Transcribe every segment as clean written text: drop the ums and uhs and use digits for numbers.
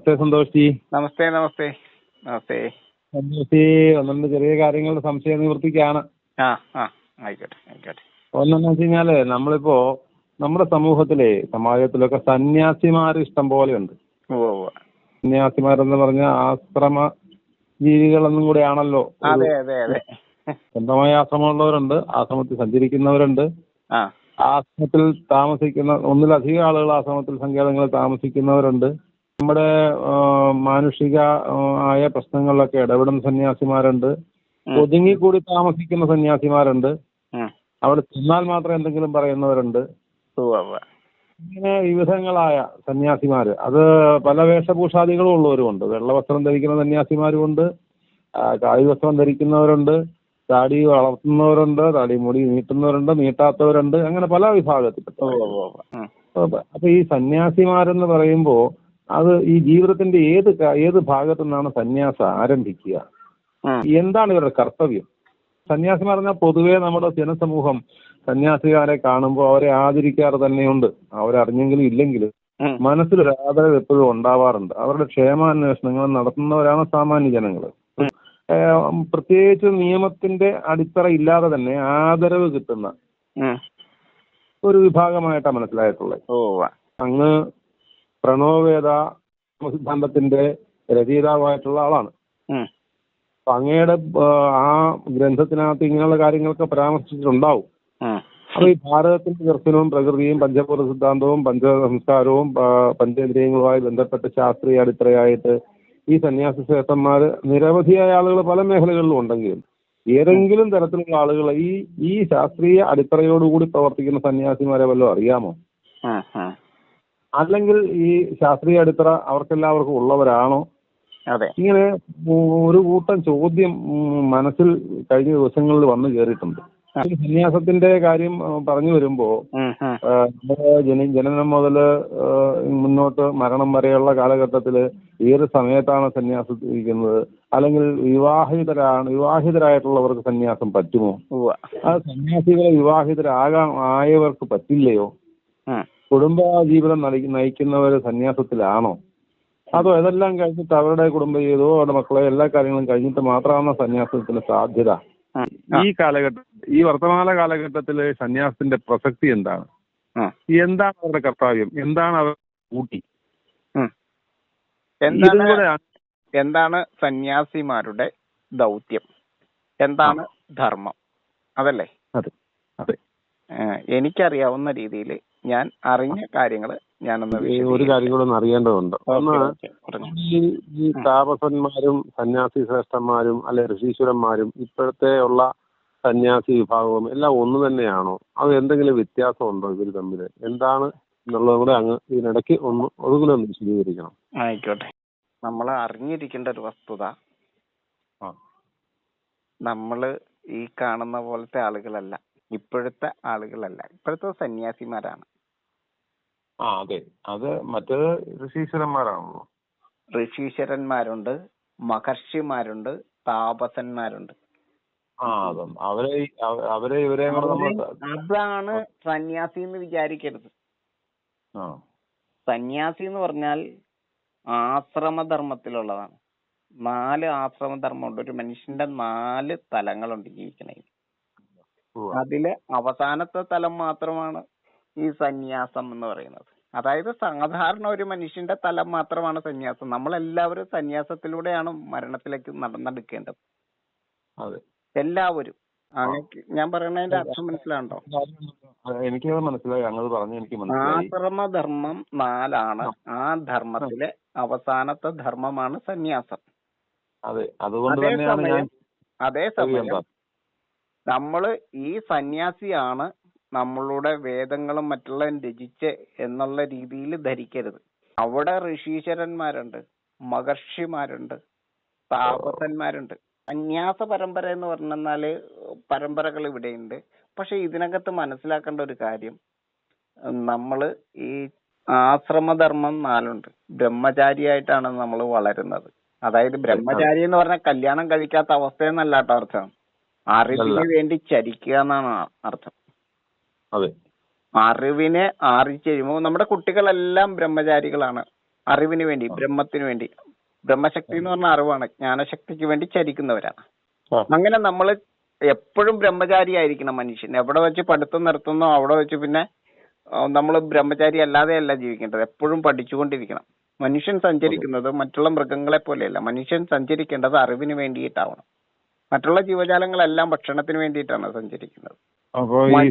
നമസ്തേ Santhosh G. നമസ്തേ നമസ്തേ നമസ്തേ. Santhosh G, ഒന്നുണ്ട് ചെറിയ കാര്യങ്ങളുടെ സംശയ നിവൃത്തിക്കാണ്. ആയിക്കോട്ടെ ആയിക്കോട്ടെ. ഒന്നെന്ന് വെച്ച് കഴിഞ്ഞാല് നമ്മളിപ്പോ നമ്മുടെ സമാജത്തിലൊക്കെ സന്യാസിമാർ ഇഷ്ടം പോലെയുണ്ട്. സന്യാസിമാരെന്ന് പറഞ്ഞ ആശ്രമ ജീവികളെന്നും കൂടെ ആണല്ലോ. അതെ അതെ അതെ. സ്വന്തമായ ആശ്രമമുള്ളവരുണ്ട്, ആശ്രമത്തിൽ സഞ്ചരിക്കുന്നവരുണ്ട്, ആശ്രമത്തിൽ താമസിക്കുന്ന ഒന്നിലധികം ആളുകൾ ആശ്രമത്തിൽ സങ്കേതങ്ങളിൽ താമസിക്കുന്നവരുണ്ട്. നമ്മുടെ മാനുഷിക ആയ പ്രശ്നങ്ങളിലൊക്കെ ഇടപെടുന്ന സന്യാസിമാരുണ്ട്, ഒതുങ്ങിക്കൂടി താമസിക്കുന്ന സന്യാസിമാരുണ്ട്, അവിടെ ചെന്നാൽ മാത്രം എന്തെങ്കിലും പറയുന്നവരുണ്ട്. ഇങ്ങനെ വിവിധങ്ങളായ സന്യാസിമാര്, അത് പല വേഷഭൂഷാദികളും ഉള്ളവരുമുണ്ട്. വെള്ളവസ്ത്രം ധരിക്കുന്ന സന്യാസിമാരുമുണ്ട്, കാവി വസ്ത്രം ധരിക്കുന്നവരുണ്ട്, താടി വളർത്തുന്നവരുണ്ട്, താടി മുടി നീട്ടുന്നവരുണ്ട്, നീട്ടാത്തവരുണ്ട്, അങ്ങനെ പല വിഭാഗത്തിൽപ്പെട്ട. അപ്പൊ ഈ സന്യാസിമാരെന്ന് പറയുമ്പോ അത് ഈ ജീവിതത്തിന്റെ ഏത് ഭാഗത്തു നിന്നാണ് സന്യാസം ആരംഭിക്കുക? എന്താണ് ഇവരുടെ കർത്തവ്യം? സന്യാസിമാർ പറഞ്ഞാൽ പൊതുവേ നമ്മുടെ ജനസമൂഹം സന്യാസിമാരെ കാണുമ്പോൾ അവരെ ആദരിക്കാറ് തന്നെയുണ്ട്. അവരറിഞ്ഞെങ്കിലും ഇല്ലെങ്കിലും മനസ്സിലൊരു ആദരവ് എപ്പോഴും ഉണ്ടാവാറുണ്ട്. അവരുടെ ക്ഷേമാന്വേഷണങ്ങൾ നടത്തുന്നവരാണ് സാമാന്യ ജനങ്ങൾ. പ്രത്യേകിച്ച് നിയമത്തിന്റെ അടിത്തറ ഇല്ലാതെ തന്നെ ആദരവ് കിട്ടുന്ന ഒരു വിഭാഗമായിട്ടാണ് മനസ്സിലായിട്ടുള്ളത്. അങ്ങ് പ്രണവവേദ സിദ്ധാന്തത്തിന്റെ രചയിതാവായിട്ടുള്ള ആളാണ്. അപ്പൊ അങ്ങയുടെ ആ ഗ്രന്ഥത്തിനകത്ത് ഇങ്ങനെയുള്ള കാര്യങ്ങളൊക്കെ പരാമർശിച്ചിട്ടുണ്ടാവും. അപ്പൊ ഈ ഭാരതത്തിന്റെ ദർശനവും പ്രകൃതിയും പഞ്ചഭൂത സിദ്ധാന്തവും പഞ്ചസംസ്കാരവും പഞ്ചേന്ദ്രിയങ്ങളുമായി ബന്ധപ്പെട്ട് ശാസ്ത്രീയ അടിത്തറയായിട്ട് ഈ സന്യാസി ശ്രേഷ്ഠന്മാര് നിരവധിയായ ആളുകൾ പല മേഖലകളിലും ഉണ്ടെങ്കിലും ഏതെങ്കിലും തരത്തിലുള്ള ആളുകൾ ഈ ശാസ്ത്രീയ അടിത്തറയോടുകൂടി പ്രവർത്തിക്കുന്ന സന്യാസിമാരെ വല്ലതും അറിയാമോ? അല്ലെങ്കിൽ ഈ ശാസ്ത്രീയ അടിത്തറ അവർക്കെല്ലാവർക്കും ഉള്ളവരാണോ? ഇങ്ങനെ ഒരു കൂട്ടം ചോദ്യം മനസ്സിൽ കഴിഞ്ഞ ദിവസങ്ങളിൽ വന്നു കയറിയിട്ടുണ്ട്. സന്യാസത്തിന്റെ കാര്യം പറഞ്ഞു വരുമ്പോ ജനനം മുതല് മുന്നോട്ട് മരണം വരെയുള്ള കാലഘട്ടത്തില് ഏത് സമയത്താണ് സന്യാസം ഇരിക്കുന്നത്? അല്ലെങ്കിൽ വിവാഹിതരായിട്ടുള്ളവർക്ക് സന്യാസം പറ്റുമോ? അത് സന്യാസികളെ ആയവർക്ക് പറ്റില്ലയോ? കുടുംബ ജീവിതം നയിക്കുന്നവര് സന്യാസത്തിലാണോ? അതോ ഇതെല്ലാം കഴിഞ്ഞിട്ട് അവരുടെ കുടുംബ ജീവിതമോ അവരുടെ മക്കളെ എല്ലാ കാര്യങ്ങളും കഴിഞ്ഞിട്ട് മാത്രമാണ് സന്യാസത്തിന് സാധ്യത? ഈ വർത്തമാന കാലഘട്ടത്തില് സന്യാസത്തിന്റെ പ്രസക്തി എന്താണ്? എന്താണ് അവരുടെ കർത്തവ്യം? എന്താണ് അവർ കൂട്ടി? എന്താണ് സന്യാസിമാരുടെ ദൗത്യം? എന്താണ് ധർമ്മം? അതല്ലേ? അതെ. എനിക്കറിയാവുന്ന രീതിയിൽ ഞാൻ അറിഞ്ഞ കാര്യങ്ങൾ ഒരു കാര്യം കൂടെ ഒന്ന് അറിയേണ്ടതുണ്ട്. ഒന്ന്, ഈ താപസന്മാരും സന്യാസി ശ്രേഷ്ഠന്മാരും അല്ലെ ഋഷീശ്വരന്മാരും ഇപ്പോഴത്തെ ഉള്ള സന്യാസി വിഭാഗവും എല്ലാം ഒന്ന് തന്നെയാണോ? അത് എന്തെങ്കിലും വ്യത്യാസമുണ്ടോ ഇവർ തമ്മിൽ? എന്താണ് എന്നുള്ളതും കൂടെ അങ്ങ് ഇതിനിടയ്ക്ക് ഒന്നുകൂടെ ഒന്ന് വിശദീകരിക്കണം. ആയിക്കോട്ടെ. നമ്മൾ അറിഞ്ഞിരിക്കേണ്ട ഒരു വസ്തുത, നമ്മള് ഈ കാണുന്ന പോലത്തെ ആളുകളല്ല, ഇപ്പോഴത്തെ ആളുകളല്ല, ഇപ്പോഴത്തെ സന്യാസിമാരാണ്. അതെ, അത് മറ്റേത് ഋഷീശ്വരന്മാരാണല്ലോ. ഋഷീശ്വരന്മാരുണ്ട്, മഹർഷിമാരുണ്ട്, താപസന്മാരുണ്ട്. അതാണ് സന്യാസി എന്ന് വിചാരിക്കരുത്. സന്യാസി എന്ന് പറഞ്ഞാൽ ആശ്രമധർമ്മത്തിലുള്ളതാണ്. 4 ആശ്രമധർമ്മമുണ്ട്. ഒരു മനുഷ്യന്റെ 4 തലങ്ങളുണ്ട് ജീവിക്കണേൽ. അതിലെ അവസാനത്തെ തലം മാത്രമാണ് ഈ സന്യാസം എന്ന് പറയുന്നത്. അതായത് സാധാരണ ഒരു മനുഷ്യന്റെ തലം മാത്രമാണ് സന്യാസം. നമ്മളെല്ലാവരും സന്യാസത്തിലൂടെയാണ് മരണത്തിലേക്ക് നടന്നെടുക്കേണ്ടത്. എല്ലാവരും. ഞാൻ പറയുന്നതിന്റെ അർത്ഥം മനസ്സിലാണ്ടോ? എനിക്ക് മനസ്സിലായി. ആശ്രമധർമ്മം 4 ആ ധർമ്മത്തിലെ അവസാനത്തെ ധർമ്മമാണ് സന്യാസം. അതേസമയം നമ്മള് ഈ സന്യാസിയാണ് നമ്മളുടെ വേദങ്ങളും മറ്റുള്ളവരും രചിച്ച് എന്നുള്ള രീതിയിൽ ധരിക്കരുത്. അവിടെ ഋഷീശ്വരന്മാരുണ്ട്, മഹർഷിമാരുണ്ട്, താപസന്മാരുണ്ട്. സന്യാസ പരമ്പര എന്ന് പറഞ്ഞാല് പരമ്പരകൾ ഇവിടെയുണ്ട്. പക്ഷെ ഇതിനകത്ത് മനസ്സിലാക്കേണ്ട ഒരു കാര്യം, നമ്മള് ഈ ആശ്രമധർമ്മം 4 ബ്രഹ്മചാരിയായിട്ടാണ് നമ്മൾ വളരുന്നത്. അതായത് ബ്രഹ്മചാരി എന്ന് പറഞ്ഞാൽ കല്യാണം കഴിക്കാത്ത അവസ്ഥയെന്നല്ല കേട്ടോ അർത്ഥം. അറിവിന് വേണ്ടി ചരിക്കുക എന്നാണ് അർത്ഥം. അറിവിനെ ആർജിച്ച് കഴിയുമ്പോൾ നമ്മുടെ കുട്ടികളെല്ലാം ബ്രഹ്മചാരികളാണ്. അറിവിന് വേണ്ടി, ബ്രഹ്മത്തിന് വേണ്ടി. ബ്രഹ്മശക്തി എന്ന് പറഞ്ഞ അറിവാണ്, ജ്ഞാനശക്തിക്ക് വേണ്ടി ചരിക്കുന്നവരാണ്. അങ്ങനെ നമ്മൾ എപ്പോഴും ബ്രഹ്മചാരി ആയിരിക്കണം മനുഷ്യൻ. എവിടെ വെച്ച് പഠിത്തം നിർത്തുന്നോ അവിടെ വെച്ച് പിന്നെ നമ്മൾ ബ്രഹ്മചാരി അല്ലാതെയല്ല ജീവിക്കേണ്ടത്, എപ്പോഴും പഠിച്ചുകൊണ്ടിരിക്കണം. മനുഷ്യൻ സഞ്ചരിക്കുന്നത് മറ്റുള്ള മൃഗങ്ങളെ പോലെയല്ല. മനുഷ്യൻ സഞ്ചരിക്കേണ്ടത് അറിവിന് വേണ്ടിയിട്ടാവണം. മറ്റുള്ള ജീവജാലങ്ങളെല്ലാം ഭക്ഷണത്തിന് വേണ്ടിയിട്ടാണ് സഞ്ചരിക്കുന്നത്. അപ്പൊ ഈ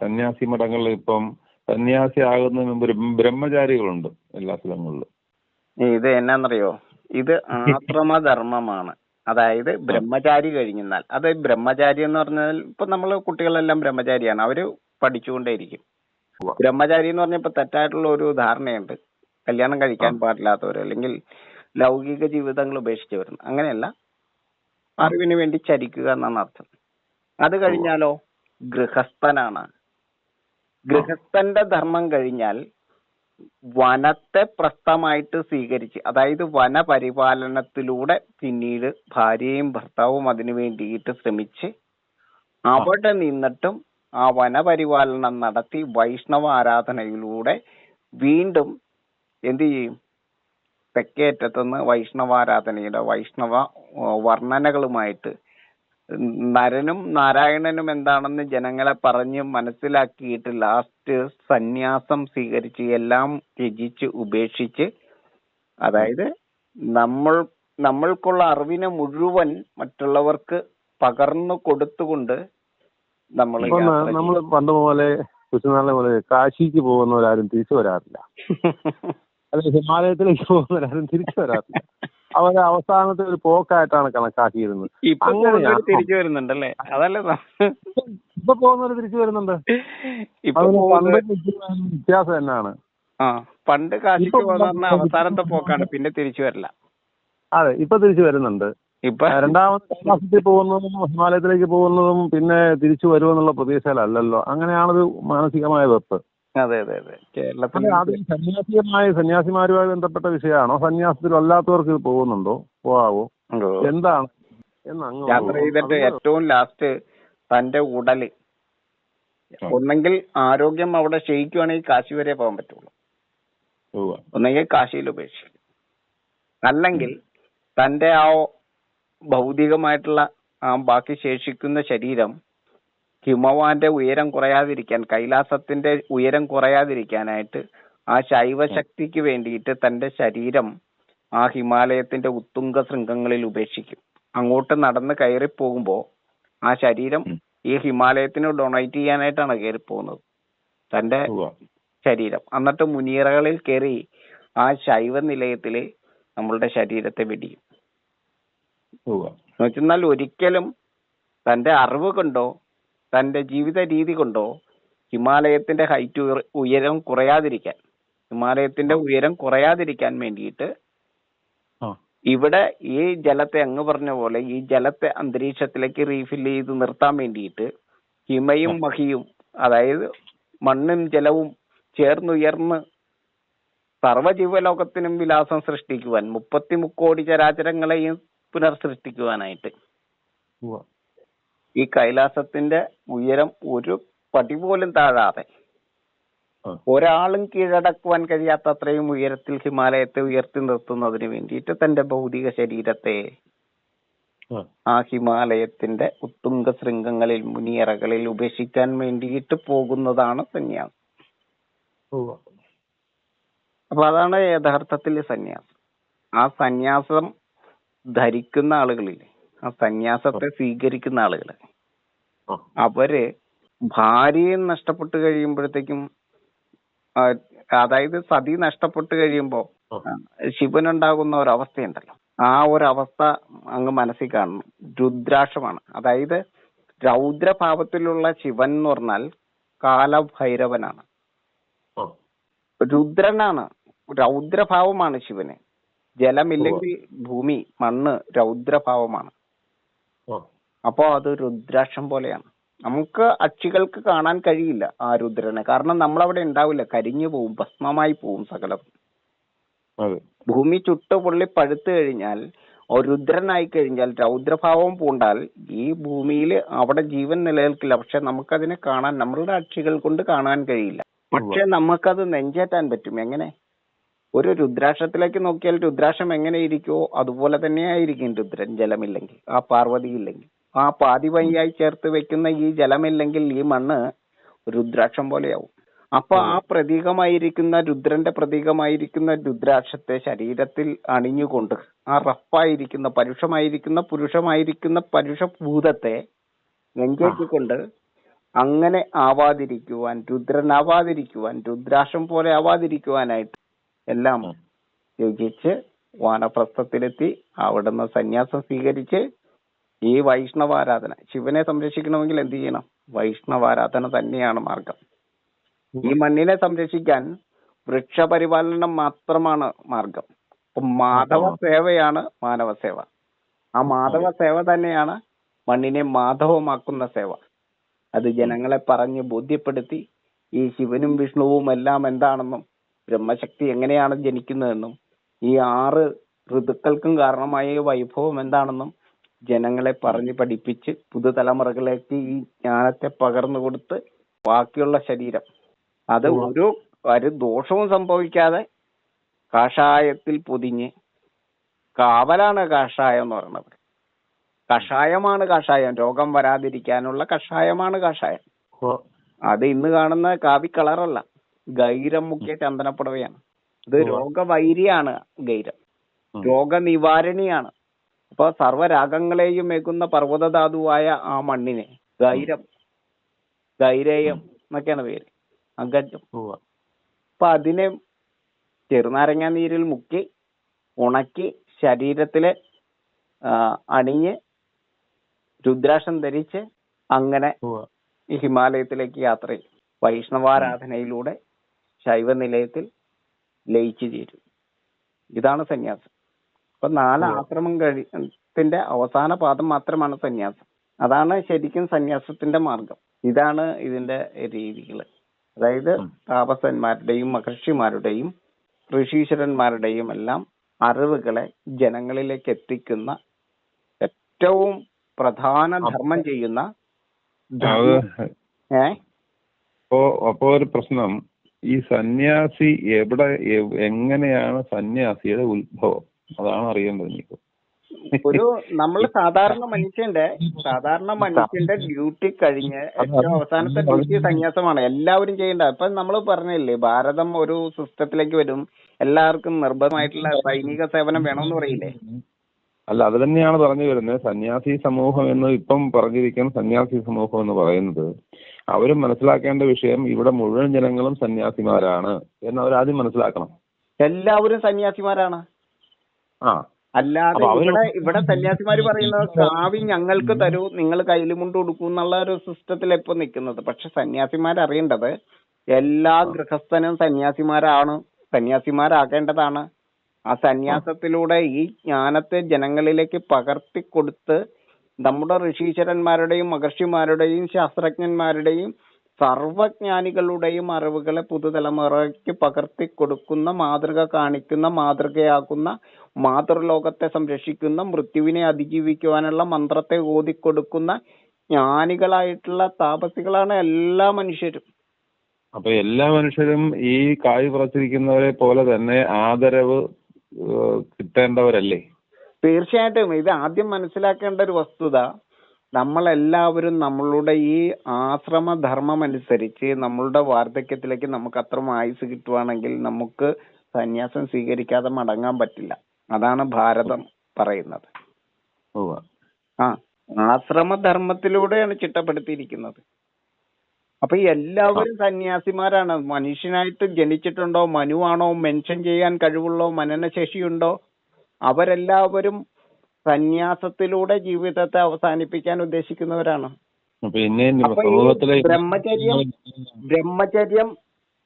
സന്യാസി മഠങ്ങളിൽ ഇപ്പം സന്യാസി ആകുന്നതിന് മുമ്പ് ബ്രഹ്മചാരികളുണ്ട് എല്ലാ സ്ഥലങ്ങളിലും. ഇത് എന്നാന്നറിയോ, ഇത് ആശ്രമധർമ്മമാണ്. അതായത് ബ്രഹ്മചാരി കഴിഞ്ഞാൽ, അത് ബ്രഹ്മചാരി എന്ന് പറഞ്ഞാൽ ഇപ്പൊ നമ്മള് കുട്ടികളെല്ലാം ബ്രഹ്മചാരിയാണ്, അവര് പഠിച്ചുകൊണ്ടേയിരിക്കും. ബ്രഹ്മചാരി എന്ന് പറഞ്ഞപ്പോ തെറ്റായിട്ടുള്ള ഒരു ധാരണയുണ്ട്, കല്യാണം കഴിക്കാൻ പാടില്ലാത്തവർ അല്ലെങ്കിൽ ലൗകിക ജീവിതങ്ങൾ ഉപേക്ഷിച്ചവർ. അങ്ങനെയല്ല, അറിവിന് വേണ്ടി ചരിക്കുക എന്നാണ് അർത്ഥം. അത് കഴിഞ്ഞാലോ ഗൃഹസ്ഥനാണ്. ഗൃഹസ്ഥന്റെ ധർമ്മം കഴിഞ്ഞാൽ വനത്തെ പ്രസ്ഥമായിട്ട് സ്വീകരിച്ച്, അതായത് വനപരിപാലനത്തിലൂടെ പിന്നീട് ഭാര്യയും ഭർത്താവും അതിനു വേണ്ടിയിട്ട് ശ്രമിച്ച് അവിടെ നിന്നിട്ടും ആ വനപരിപാലനം നടത്തി വൈഷ്ണവ ആരാധനയിലൂടെ വീണ്ടും എന്ത് ചെയ്യും, തെക്കേറ്റത്തുനിന്ന് വൈഷ്ണവാരാധനയുടെ വൈഷ്ണവ വർണ്ണനകളുമായിട്ട് നരനും നാരായണനും എന്താണെന്ന് ജനങ്ങളെ പറഞ്ഞ് മനസ്സിലാക്കിയിട്ട് ലാസ്റ്റ് സന്യാസം സ്വീകരിച്ച് എല്ലാം ത്യജിച്ച് ഉപേക്ഷിച്ച്, അതായത് നമ്മൾക്കുള്ള അറിവിനെ മുഴുവൻ മറ്റുള്ളവർക്ക് പകർന്നു കൊടുത്തുകൊണ്ട് നമ്മൾ പണ്ട് പോലെ കുശനാളെ പോലെ കാശിക്ക് പോകുന്നവരാരും തിരിച്ചു വരാറില്ല. അല്ല, ഹിമാലയത്തിലേക്ക് പോകുന്നവരാരും തിരിച്ചു വരാറില്ല. അവരെ അവസാനത്തെ ഒരു പോക്കായിട്ടാണ് കണക്കാക്കിയിരുന്നത്. തിരിച്ചു വരുന്നുണ്ടല്ലേ? അതല്ലേ ഇപ്പൊ പോകുന്നവര് തിരിച്ചു വരുന്നുണ്ട്. വ്യത്യാസം എന്നാണ്, പണ്ട് കാശിക്ക് പോകുന്ന അവസാനത്തെ പോക്കാണ്, പിന്നെ തിരിച്ചു വരില്ല. അതെ, ഇപ്പൊ തിരിച്ചു വരുന്നുണ്ട്. ഇപ്പൊ രണ്ടാമത് കൈലാസത്തിൽ പോകുന്നതും ഹിമാലയത്തിലേക്ക് പോകുന്നതും പിന്നെ തിരിച്ചു വരുമെന്നുള്ള പ്രതീക്ഷയിലല്ലല്ലോ. അങ്ങനെയാണൊരു മാനസികമായ വെപ്പ്. അതെ അതെ അതെ. കേരളത്തിൽ അത് സന്യാസിമാരുമായി ബന്ധപ്പെട്ട വിഷയമാണോ? സന്യാസത്തിൽ അല്ലാത്തവർക്ക് ഇത് പോകുന്നുണ്ടോ, പോവാവോ, എന്താണ് യാത്ര ചെയ്തിട്ട് ഏറ്റവും ലാസ്റ്റ് തന്റെ ഉടല് ഒന്നെങ്കിൽ ആരോഗ്യം അവിടെ ക്ഷയിക്കുവാണെങ്കിൽ കാശി വരെ പോകാൻ പറ്റുള്ളൂ, ഒന്നെങ്കിൽ കാശിയിൽ ഉപേക്ഷിക്കും, അല്ലെങ്കിൽ തന്റെ ആ ഭൗതികമായിട്ടുള്ള ആ ബാക്കി ശേഷിക്കുന്ന ശരീരം ഹിമവാന്റെ ഉയരം കുറയാതിരിക്കാൻ, കൈലാസത്തിന്റെ ഉയരം കുറയാതിരിക്കാനായിട്ട് ആ ശൈവശക്തിക്ക് വേണ്ടിയിട്ട് തന്റെ ശരീരം ആ ഹിമാലയത്തിന്റെ ഉത്തുംഗ ശൃംഗങ്ങളിൽ ഉപേക്ഷിക്കും. അങ്ങോട്ട് നടന്ന് കയറി പോകുമ്പോ ആ ശരീരം ഈ ഹിമാലയത്തിന് ഡൊണേറ്റ് ചെയ്യാനായിട്ടാണ് കയറി പോകുന്നത്, തന്റെ ശരീരം. എന്നിട്ട് മുനീറകളിൽ കയറി ആ ശൈവ നിലയത്തില് നമ്മളുടെ ശരീരത്തെ വെടിയും. എന്നുവെച്ചെന്നാൽ ഒരിക്കലും തന്റെ അറിവ് കൊണ്ടോ തന്റെ ജീവിത രീതി കൊണ്ടോ ഹിമാലയത്തിന്റെ ഹൈറ്റ് ഉയരം കുറയാതിരിക്കാൻ വേണ്ടിയിട്ട് ഇവിടെ ഈ ജലത്തെ അങ്ങ് പറഞ്ഞ പോലെ ഈ ജലത്തെ അന്തരീക്ഷത്തിലേക്ക് റീഫിൽ ചെയ്ത് നിർത്താൻ വേണ്ടിയിട്ട് ഹിമയും മഹിയും, അതായത് മണ്ണും ജലവും ചേർന്നുയർന്ന് സർവ്വജീവലോകത്തിനും വിലാസം സൃഷ്ടിക്കുവാൻ, 33 കോടി ചരാചരങ്ങളെയും പുനർസൃഷ്ടിക്കുവാനായിട്ട് ഈ കൈലാസത്തിന്റെ ഉയരം ഒരു പടി പോലും താഴാതെ ഒരാളും കീഴടക്കുവാൻ കഴിയാത്ത അത്രയും ഉയരത്തിൽ ഹിമാലയത്തെ ഉയർത്തി നിർത്തുന്നതിന് വേണ്ടിയിട്ട് തന്റെ ഭൗതിക ശരീരത്തെ ആ ഹിമാലയത്തിന്റെ ഉത്തുംഗ ശൃംഗങ്ങളിൽ മുനിയറകളിൽ ഉപേക്ഷിക്കാൻ വേണ്ടിയിട്ട് പോകുന്നതാണ് സന്യാസം. അപ്പൊ അതാണ് യഥാർത്ഥത്തിൽ സന്യാസം. ആ സന്യാസം ധരിക്കുന്ന ആളുകളില്ലേ, ആ സന്യാസത്തെ സ്വീകരിക്കുന്ന ആളുകള്, അവര് ഭാര്യയെ നഷ്ടപ്പെട്ട് കഴിയുമ്പോഴത്തേക്കും, അതായത് സതി നഷ്ടപ്പെട്ട് കഴിയുമ്പോ ശിവനുണ്ടാകുന്ന ഒരവസ്ഥയുണ്ടല്ലോ, ആ ഒരവസ്ഥ അങ്ങ് മനസ്സിൽ കാണണം. രുദ്രാക്ഷമാണ്, അതായത് രൗദ്രഭാവത്തിലുള്ള ശിവൻ എന്ന് പറഞ്ഞാൽ കാലഭൈരവനാണ്, രുദ്രനാണ്, രൗദ്രഭാവമാണ് ശിവന്. ജലമില്ലെങ്കിൽ ഭൂമി, മണ്ണ് രൗദ്രഭാവമാണ്. അപ്പോ അത് രുദ്രാക്ഷം പോലെയാണ്. നമുക്ക് അക്ഷികൾക്ക് കാണാൻ കഴിയില്ല ആ രുദ്രനെ, കാരണം നമ്മളവിടെ ഉണ്ടാവില്ല, കരിഞ്ഞു പോവും, ഭസ്മമായി പോവും സകലം. ഭൂമി ചുട്ടുപൊള്ളി പഴുത്തു കഴിഞ്ഞാൽ രുദ്രനായി കഴിഞ്ഞാൽ, രൗദ്രഭാവം പൂണ്ടാൽ ഈ ഭൂമിയിൽ അവിടെ ജീവൻ നിലനിൽക്കില്ല. പക്ഷെ നമുക്കതിനെ കാണാൻ, നമ്മളുടെ അക്ഷികൾ കൊണ്ട് കാണാൻ കഴിയില്ല. പക്ഷെ നമുക്കത് നെഞ്ചേറ്റാൻ പറ്റും. എങ്ങനെ? ഒരു രുദ്രാക്ഷത്തിലേക്ക് നോക്കിയാൽ രുദ്രാക്ഷം എങ്ങനെ ഇരിക്കുവോ അതുപോലെ തന്നെയായിരിക്കും രുദ്രൻ, ജലമില്ലെങ്കിൽ, ആ പാർവതി ഇല്ലെങ്കിൽ. ആ പാതിവഴിയായി ചേർത്ത് വെക്കുന്ന ഈ ജലമില്ലെങ്കിൽ ഈ മണ്ണ് രുദ്രാക്ഷം പോലെയാവും. അപ്പൊ ആ പ്രതീകമായിരിക്കുന്ന രുദ്രന്റെ പ്രതീകമായിരിക്കുന്ന രുദ്രാക്ഷത്തെ ശരീരത്തിൽ അണിഞ്ഞുകൊണ്ട് ആ റഫായിരിക്കുന്ന പുരുഷമായിരിക്കുന്ന പരുഷഭൂതത്തെ നെഞ്ചേറ്റിക്കൊണ്ട് അങ്ങനെ ആവാതിരിക്കുവാൻ, രുദ്രനാവാതിരിക്കുവാൻ, രുദ്രാക്ഷം പോലെ ആവാതിരിക്കുവാനായിട്ട് എല്ലാം ത്യജിച്ച് വാനപ്രസ്ഥത്തിലെത്തി അവിടുന്ന് സന്യാസം സ്വീകരിച്ച് ഈ വൈഷ്ണവാരാധന, ശിവനെ സംരക്ഷിക്കണമെങ്കിൽ എന്ത് ചെയ്യണം? വൈഷ്ണവാരാധന തന്നെയാണ് മാർഗം. ഈ മണ്ണിനെ സംരക്ഷിക്കാൻ വൃക്ഷപരിപാലനം മാത്രമാണ് മാർഗം. മാധവ സേവയാണ് മാനവ സേവ. ആ മാധവ സേവ തന്നെയാണ് മണ്ണിനെ മാധവമാക്കുന്ന സേവ. അത് ജനങ്ങളെ പറഞ്ഞ് ബോധ്യപ്പെടുത്തി ഈ ശിവനും വിഷ്ണുവും എല്ലാം എന്താണെന്നും ബ്രഹ്മശക്തി എങ്ങനെയാണ് ജനിക്കുന്നതെന്നും ഈ 6 ഋതുക്കൾക്കും കാരണമായ വൈഭവം എന്താണെന്നും ജനങ്ങളെ പറഞ്ഞ് പഠിപ്പിച്ച് പുതുതലമുറകളിലേക്ക് ഈ ജ്ഞാനത്തെ പകർന്നു കൊടുത്ത് ബാക്കിയുള്ള ശരീരം അത് ഒരു ദോഷവും സംഭവിക്കാതെ കാഷായത്തിൽ പൊതിഞ്ഞ്, കാവലാണ് കാഷായം എന്ന് പറയുന്നത്. കഷായമാണ് കാഷായം, രോഗം വരാതിരിക്കാനുള്ള കഷായമാണ് കാഷായം. അത് ഇന്ന് കാണുന്ന കാവി കളറല്ല, ഗൈരം മുഖ്യ ചന്ദനപ്പുടവയാണ്. ഇത് രോഗവൈരിയാണ് ഗൈരം, രോഗനിവാരണിയാണ്. അപ്പൊ സർവ്വരാഗങ്ങളെയും മേക്കുന്ന പർവ്വതധാതുവായ ആ മണ്ണിനെ ഗൈരേയം എന്നൊക്കെയാണ് പേര്, അഗജം. അപ്പൊ അതിനെ ചെറുനാരങ്ങ നീരിൽ മുക്കി ഉണക്കി ശരീരത്തില് അണിഞ്ഞ് രുദ്രാക്ഷം ധരിച്ച് അങ്ങനെ ഈ ഹിമാലയത്തിലേക്ക് യാത്ര ചെയ്യും. വൈഷ്ണവാരാധനയിലൂടെ ശൈവനിലയത്തിൽ ലയിച്ചു ചേരും. ഇതാണ് സന്യാസം. അപ്പൊ 4 ആശ്രമം ത്തിന്റെ അവസാന പാദം മാത്രമാണ് സന്യാസം. അതാണ് ശരിക്കും സന്യാസത്തിന്റെ മാർഗം. ഇതാണ് ഇതിന്റെ രീതികള്. അതായത് താപസന്മാരുടെയും മഹർഷിമാരുടെയും ഋഷീശ്വരന്മാരുടെയും എല്ലാം അറിവുകളെ ജനങ്ങളിലേക്ക് എത്തിക്കുന്ന ഏറ്റവും പ്രധാന ധർമ്മം ചെയ്യുന്ന അപ്പോ ഒരു പ്രശ്നം, ഈ സന്യാസി എങ്ങനെയാണ് സന്യാസിയുടെ ഉത്ഭവം? അതാണ് അറിയേണ്ടത് എനിക്ക്. ഒരു നമ്മൾ സാധാരണ മനുഷ്യന്റെ ഡ്യൂട്ടി കഴിഞ്ഞ് ഏറ്റവും അവസാനത്തെ ഡ്യൂട്ടി സന്യാസമാണ്. എല്ലാവരും ചെയ്യേണ്ട. ഇപ്പൊ നമ്മൾ പറഞ്ഞില്ലേ, ഭാരതം ഒരു സിസ്റ്റത്തിലേക്ക് വരും, എല്ലാവർക്കും നിർബന്ധമായിട്ടുള്ള സൈനിക സേവനം വേണമെന്ന് പറയില്ലേ? അല്ല, അത് തന്നെയാണ് പറഞ്ഞു വരുന്നത്. സന്യാസി സമൂഹം എന്ന് ഇപ്പം പറഞ്ഞിരിക്കുന്ന സന്യാസി സമൂഹം എന്ന് പറയുന്നത്, അവരും മനസ്സിലാക്കേണ്ട വിഷയം ഇവിടെ മുഴുവൻ ജനങ്ങളും സന്യാസിമാരാണ് എന്ന് അവരാദ്യം മനസ്സിലാക്കണം. എല്ലാവരും സന്യാസിമാരാണ്. അല്ലാതെ ഇവിടെ സന്യാസിമാര് പറയുന്നത് കാവി ഞങ്ങൾക്ക് തരൂ, നിങ്ങൾ കയ്യിൽ കൊണ്ട് കൊടുക്കൂ എന്നുള്ള ഒരു സിസ്റ്റത്തിൽ ഇപ്പൊ നിൽക്കുന്നത്. പക്ഷെ സന്യാസിമാരറിയേണ്ടത് എല്ലാ ഗൃഹസ്ഥനും സന്യാസിമാരാകേണ്ടതാണ്. ആ സന്യാസത്തിലൂടെ ഈ ജ്ഞാനത്തെ ജനങ്ങളിലേക്ക് പകർത്തിക്കൊടുത്ത് നമ്മുടെ ഋഷീശ്വരന്മാരുടെയും മഹർഷിമാരുടെയും ശാസ്ത്രജ്ഞന്മാരുടെയും സർവജ്ഞാനികളുടെയും അറിവുകളെ പുതുതലമുറയ്ക്ക് പകർത്തിക്കൊടുക്കുന്ന, മാതൃക കാണിക്കുന്ന, മാതൃകയാക്കുന്ന, മാതൃലോകത്തെ സംരക്ഷിക്കുന്ന, മൃത്യുവിനെ അതിജീവിക്കുവാനുള്ള മന്ത്രത്തെ ഓതിക്കൊടുക്കുന്ന ജ്ഞാനികളായിട്ടുള്ള താപസികളാണ് എല്ലാ മനുഷ്യരും. അപ്പൊ എല്ലാ മനുഷ്യരും ഈ കായ് പറച്ചിരിക്കുന്നവരെ പോലെ തന്നെ ആദരവ് കിട്ടേണ്ടവരല്ലേ? തീർച്ചയായിട്ടും. ഇത് ആദ്യം മനസ്സിലാക്കേണ്ട ഒരു വസ്തുത, നമ്മളെല്ലാവരും നമ്മളുടെ ഈ ആശ്രമധർമ്മം അനുസരിച്ച് നമ്മളുടെ വാർദ്ധക്യത്തിലേക്ക് നമുക്ക് അത്ര ആയുസ് കിട്ടുവാണെങ്കിൽ നമുക്ക് സന്യാസം സ്വീകരിക്കാതെ മടങ്ങാൻ പറ്റില്ല. അതാണ് ഭാരതം പറയുന്നത്. ആശ്രമധർമ്മത്തിലൂടെയാണ് ചിട്ടപ്പെടുത്തിയിരിക്കുന്നത്. അപ്പൊ എല്ലാവരും സന്യാസിമാരാണ്. മനുഷ്യനായിട്ട് ജനിച്ചിട്ടുണ്ടോ, മനുവാണോ, മെൻഷൻ ചെയ്യാൻ കഴിവുള്ളോ, മനനശേഷിയുണ്ടോ, അവരെല്ലാവരും സന്യാസത്തിലൂടെ ജീവിതത്തെ അവസാനിപ്പിക്കാൻ ഉദ്ദേശിക്കുന്നവരാണ്. ബ്രഹ്മചര്യം,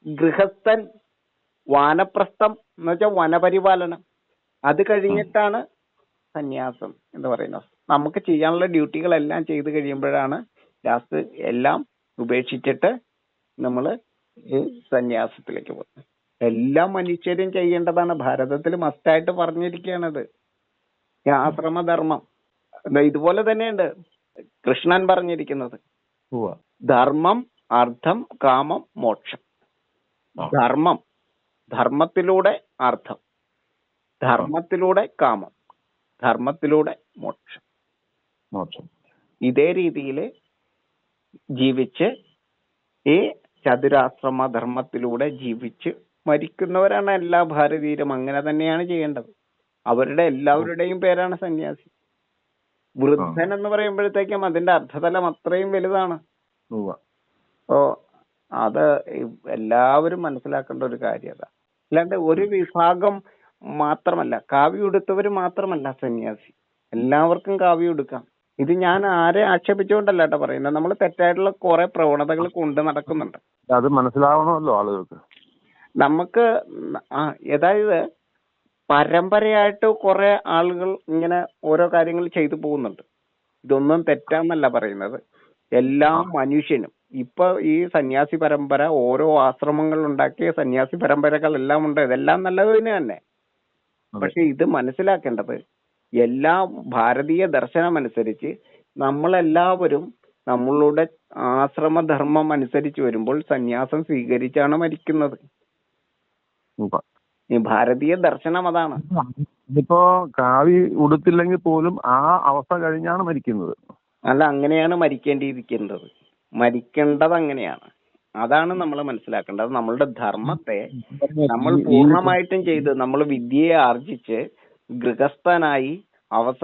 ഗൃഹസ്ഥൻ, വാനപ്രസ്ഥം എന്ന് വെച്ചാൽ വനപരിപാലനം, അത് കഴിഞ്ഞിട്ടാണ് സന്യാസം എന്ന് പറയുന്നത്. നമുക്ക് ചെയ്യാനുള്ള ഡ്യൂട്ടികളെല്ലാം ചെയ്ത് കഴിയുമ്പോഴാണ് ലാസ്റ്റ് എല്ലാം ഉപേക്ഷിച്ചിട്ട് നമ്മള് ഈ സന്യാസത്തിലേക്ക് പോകുന്നത്. എല്ലാ മനുഷ്യരും ചെയ്യേണ്ടതാണ്. ഭാരതത്തിൽ മസ്റ്റായിട്ട് പറഞ്ഞിരിക്കുകയാണത് ഈ ആശ്രമധർമ്മം. ഇതുപോലെ തന്നെയുണ്ട് കൃഷ്ണൻ പറഞ്ഞിരിക്കുന്നത്, ധർമ്മം, അർത്ഥം, കാമം, മോക്ഷം. ധർമ്മം ധർമ്മത്തിലൂടെ അർത്ഥം, ധർമ്മത്തിലൂടെ കാമം, ധർമ്മത്തിലൂടെ മോക്ഷം. മോക്ഷം. ഇതേ രീതിയിൽ ജീവിച്ച് ഈ ചതുരാശ്രമ ധർമ്മത്തിലൂടെ ജീവിച്ച് മരിക്കുന്നവരാണ് എല്ലാ ഭാരതീയരും. അങ്ങനെ തന്നെയാണ് ചെയ്യേണ്ടത്. അവരുടെ എല്ലാവരുടെയും പേരാണ് സന്യാസി. വൃദ്ധൻ എന്ന് പറയുമ്പോഴത്തേക്കും അതിന്റെ അർത്ഥതലം അത്രയും വലുതാണ്. അപ്പോ അത് എല്ലാവരും മനസ്സിലാക്കേണ്ട ഒരു കാര്യം അതാ. അല്ലാണ്ട് ഒരു വിഭാഗം മാത്രമല്ല, കാവ്യം എടുത്തവര് മാത്രമല്ല സന്യാസി, എല്ലാവർക്കും കാവ്യം എടുക്കാം. ഇത് ഞാൻ ആരെ ആക്ഷേപിച്ചുകൊണ്ടല്ല കേട്ടോ പറയുന്നത്. നമ്മൾ തെറ്റായിട്ടുള്ള കുറെ പ്രവണതകൾ കൊണ്ട് നടക്കുന്നുണ്ട്. അത് മനസ്സിലാവണമല്ലോ ആളുകൾക്ക്. നമുക്ക് അതായത് പരമ്പരയായിട്ട് കുറെ ആളുകൾ ഇങ്ങനെ ഓരോ കാര്യങ്ങൾ ചെയ്തു പോകുന്നുണ്ട്. ഇതൊന്നും തെറ്റാന്നല്ല പറയുന്നത്. എല്ലാ മനുഷ്യനും ഇപ്പൊ ഈ സന്യാസി പരമ്പര, ഓരോ ആശ്രമങ്ങൾ ഉണ്ടാക്കിയ സന്യാസി പരമ്പരകൾ എല്ലാം ഉണ്ട്. ഇതെല്ലാം നല്ലത് തന്നെ. പക്ഷെ ഇത് മനസ്സിലാക്കേണ്ടത്, എല്ലാ ഭാരതീയ ദർശനം അനുസരിച്ച് നമ്മളെല്ലാവരും നമ്മളുടെ ആശ്രമധർമ്മം അനുസരിച്ച് വരുമ്പോൾ സന്യാസം സ്വീകരിച്ചാണ് മരിക്കുന്നത്. ഈ ഭാരതീയ ദർശനം അതാണ്. ഇപ്പോ കാവി ഉടുത്തില്ലെങ്കിൽ പോലും ആ അവസ്ഥ കഴിഞ്ഞാണ് മരിക്കുന്നത്. അല്ല, അങ്ങനെയാണ് മരിക്കേണ്ടിയിരിക്കേണ്ടത്. മരിക്കേണ്ടത് അങ്ങനെയാണ്. അതാണ് നമ്മൾ മനസ്സിലാക്കേണ്ടത്. നമ്മളുടെ ധർമ്മത്തെ നമ്മൾ പൂർണ്ണമായിട്ടും ചെയ്ത് നമ്മൾ വിദ്യയെ ആർജിച്ച് ഗൃഹസ്ഥനായി അവസാനം